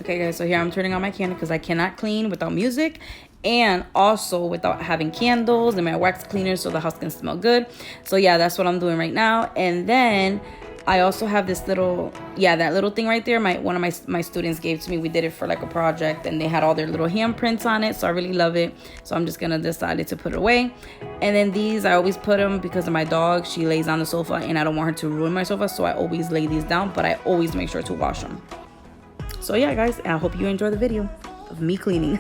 Okay guys, so here I'm turning on my candle because I cannot clean without music and also without having candles and my wax cleaner so the house can smell good. So yeah, that's what I'm doing right now. And then I also have this little, that little thing right there. One of my students gave to me. We did it for like a project and they had all their little handprints on it. So I really love it. So I'm just going to decide to put it away. And then these, I always put them because of my dog. She lays on the sofa and I don't want her to ruin my sofa. So I always lay these down, but I always make sure to wash them. So yeah, guys, I hope you enjoy the video of me cleaning.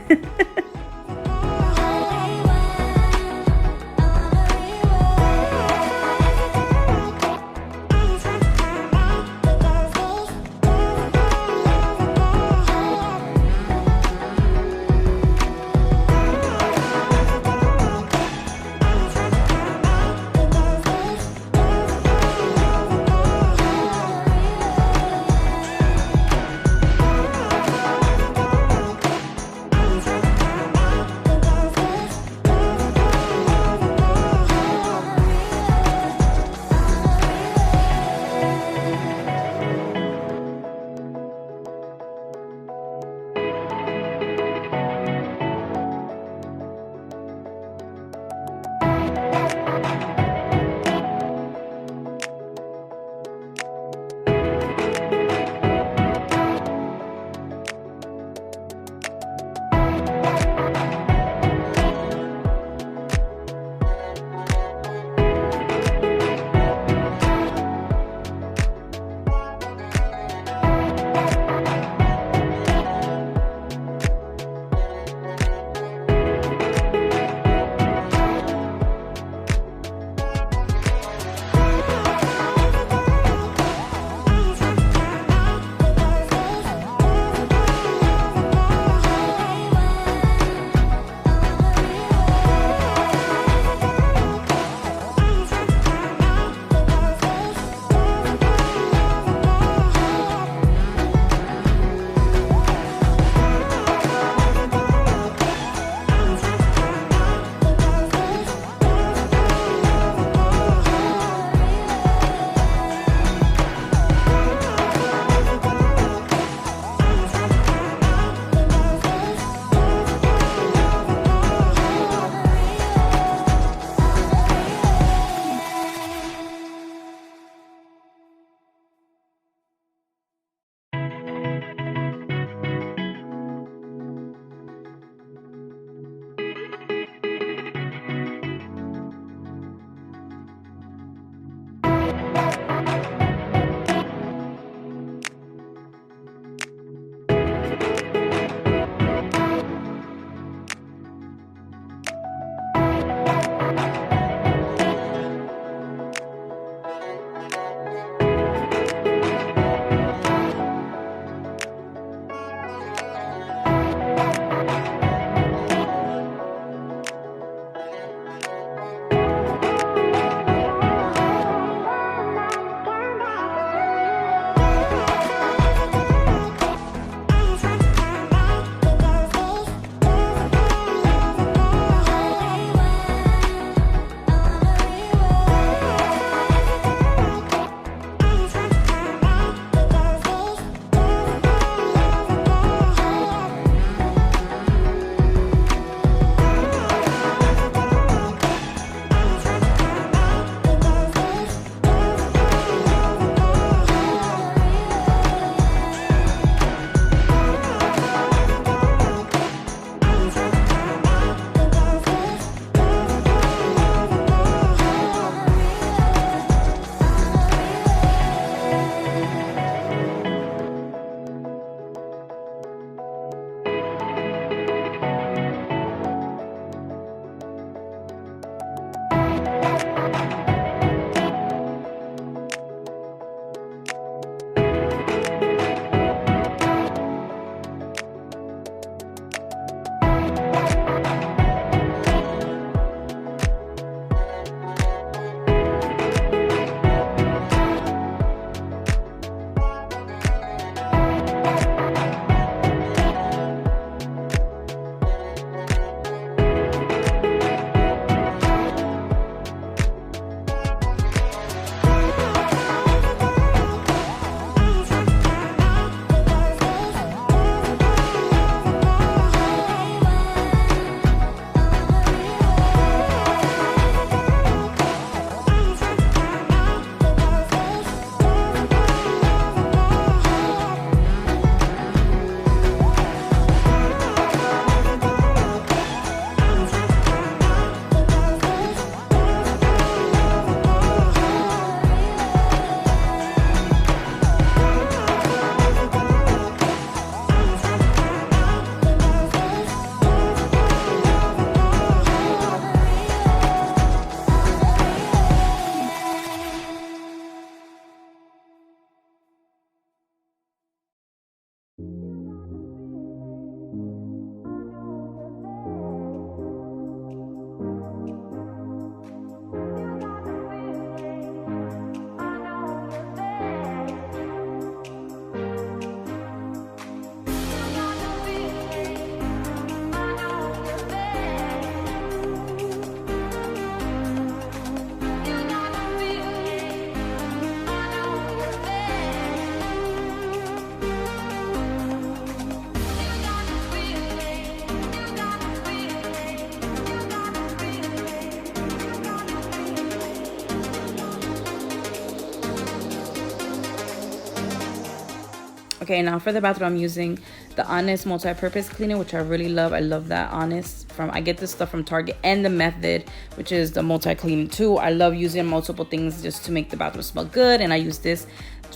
Okay, now for the bathroom, I'm using the Honest multi-purpose cleaner, which I really love. I love that Honest. I get this stuff from Target, and the Method, which is the multi-clean too. I love using multiple things just to make the bathroom smell good. And I use this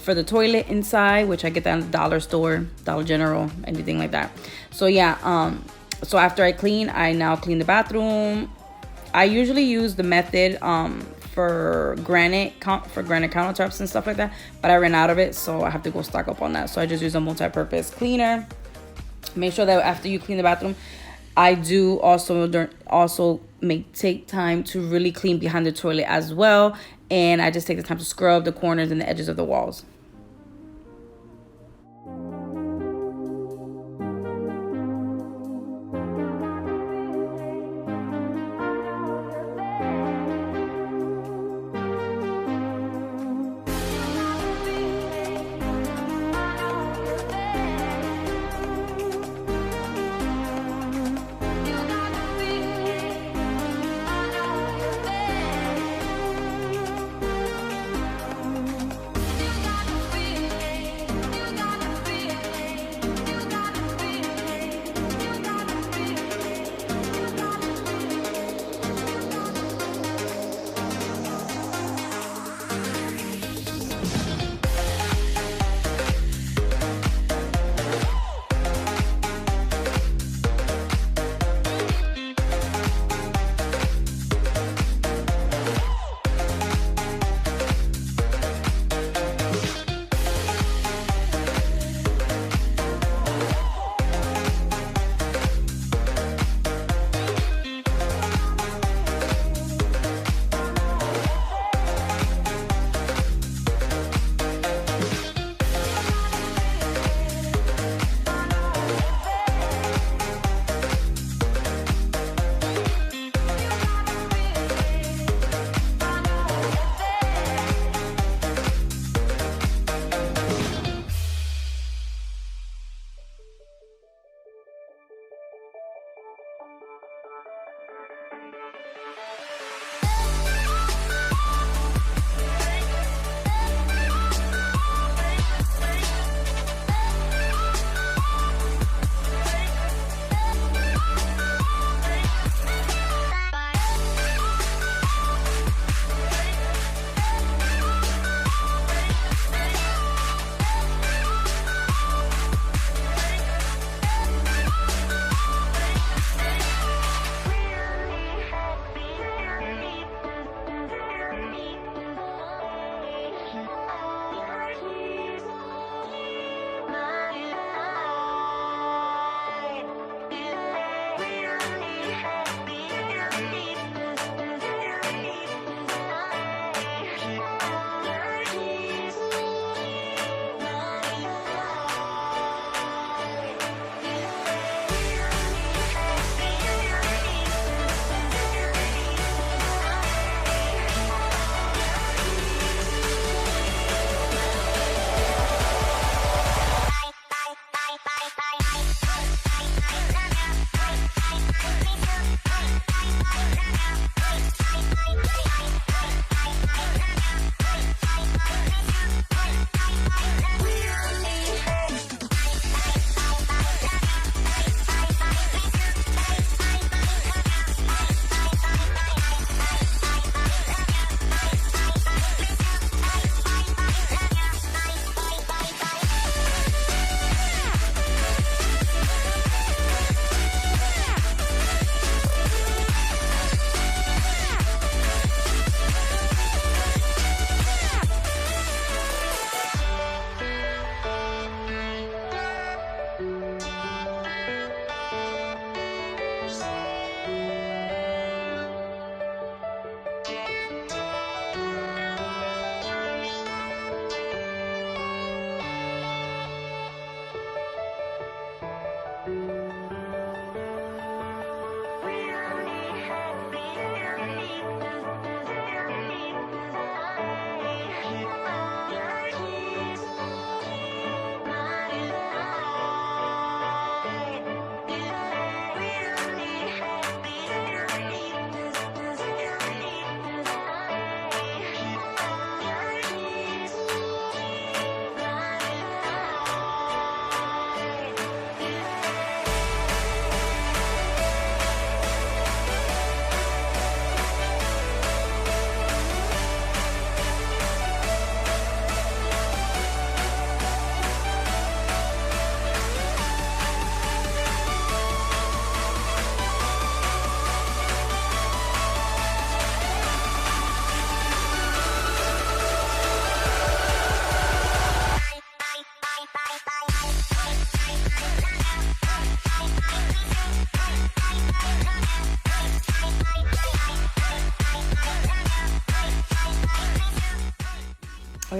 for the toilet inside, which I get that at the dollar store, Dollar General, anything like that. So yeah, so after I clean, I now clean the bathroom. I usually use the Method for granite countertops and stuff like that, but I ran out of it, so I have to go stock up on that. So I just use a multi-purpose cleaner. Make sure that after you clean the bathroom, I do also take time to really clean behind the toilet as well, and I just take the time to scrub the corners and the edges of the walls.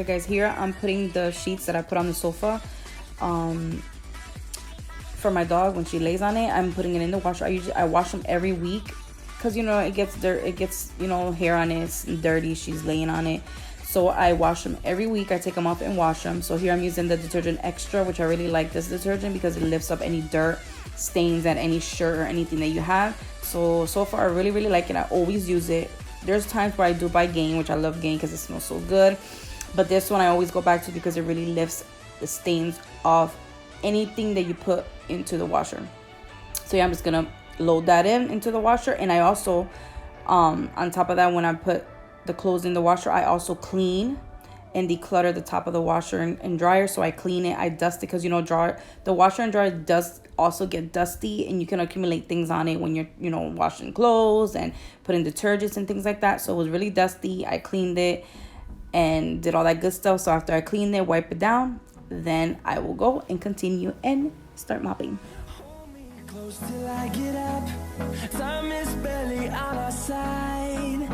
Okay guys, here I'm putting the sheets that I put on the sofa for my dog when she lays on it. I'm putting it in the washer. I wash them every week because, you know, it gets dirt, it gets, you know, hair on it, it's dirty, she's laying on it. So I wash them every week. I take them off and wash them. So here I'm using the Detergent XTRA, which I really like this detergent because it lifts up any dirt, stains at any shirt or anything that you have. So far I really like it. I always use it. There's times where I do buy Gain, which I love Gain because it smells so good. But this one I always go back to because it really lifts the stains off anything that you put into the washer. So yeah, I'm just gonna load that into the washer. And I also, on top of that, when I put the clothes in the washer, I also clean and declutter the top of the washer and dryer. So I clean it, I dust it, because, you know, the washer and dryer does also get dusty, and you can accumulate things on it when you're, you know, washing clothes and putting detergents and things like that. So it was really dusty. I cleaned it and did all that good stuff. So after I cleaned it, wipe it down, then I will go and continue and start mopping. Close till I get up. Time is barely on our side.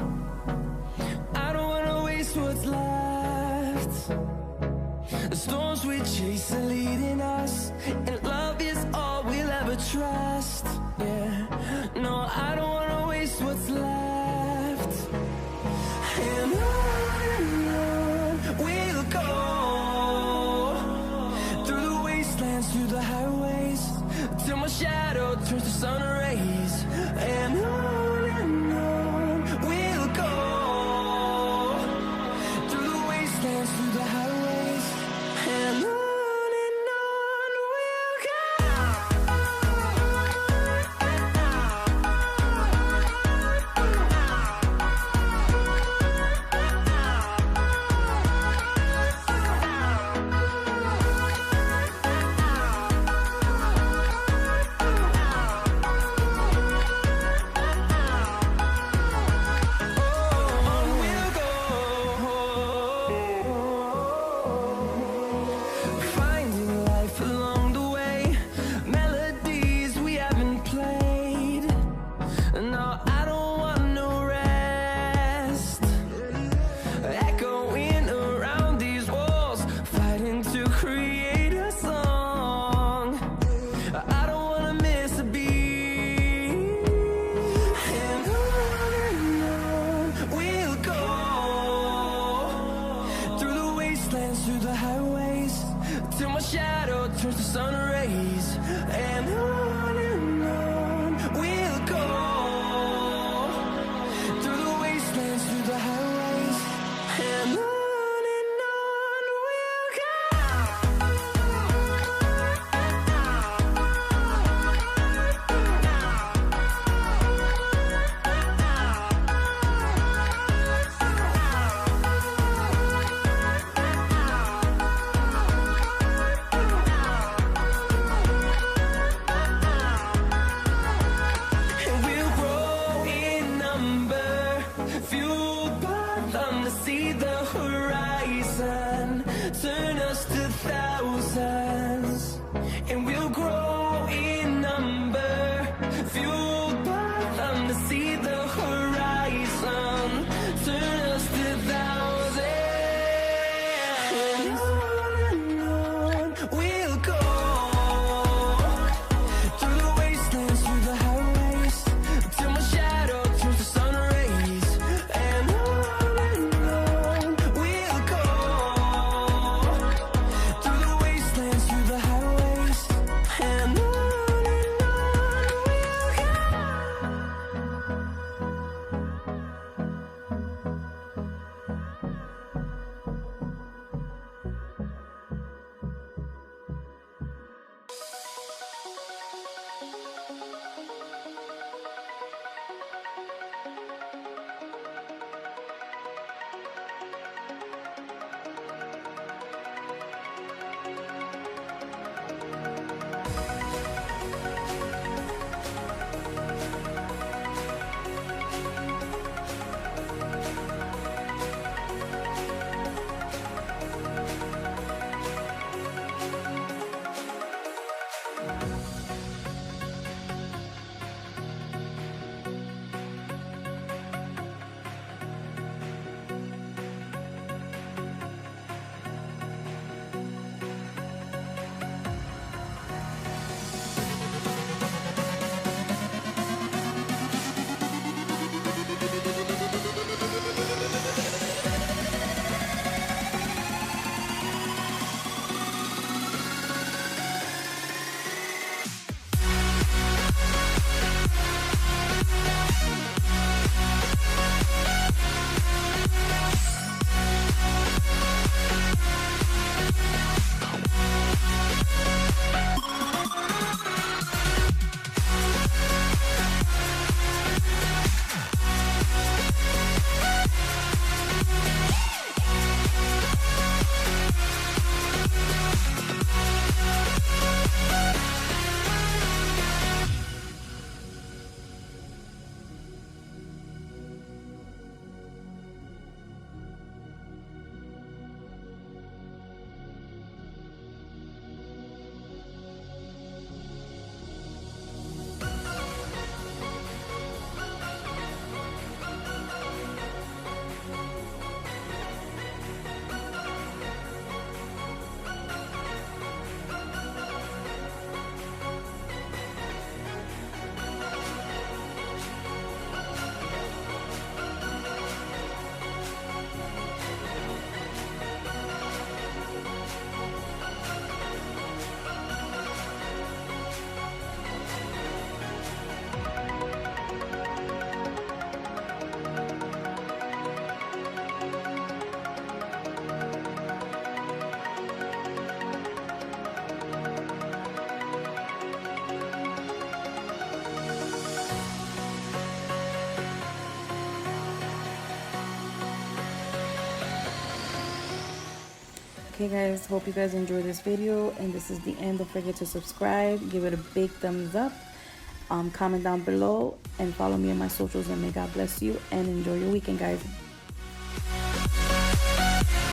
I don't wanna waste what's left. The storms we chase are leading us, and love is all we'll ever trust. Yeah, no, I don't wanna waste what's left. And on we'll go, through the wastelands, through the highways, till my shadow turns to sun rays. And on we'll go, through the wastelands, through the highways, and on we'll go. Through the highways, till my shadow turns to sun rays. And on we'll go, through the wastelands, through the highways, and on we'll go. Okay guys, hope you guys enjoyed this video, and this is the end. Don't forget to subscribe, give it a big thumbs up, comment down below, and follow me on my socials, and may God bless you and enjoy your weekend, guys.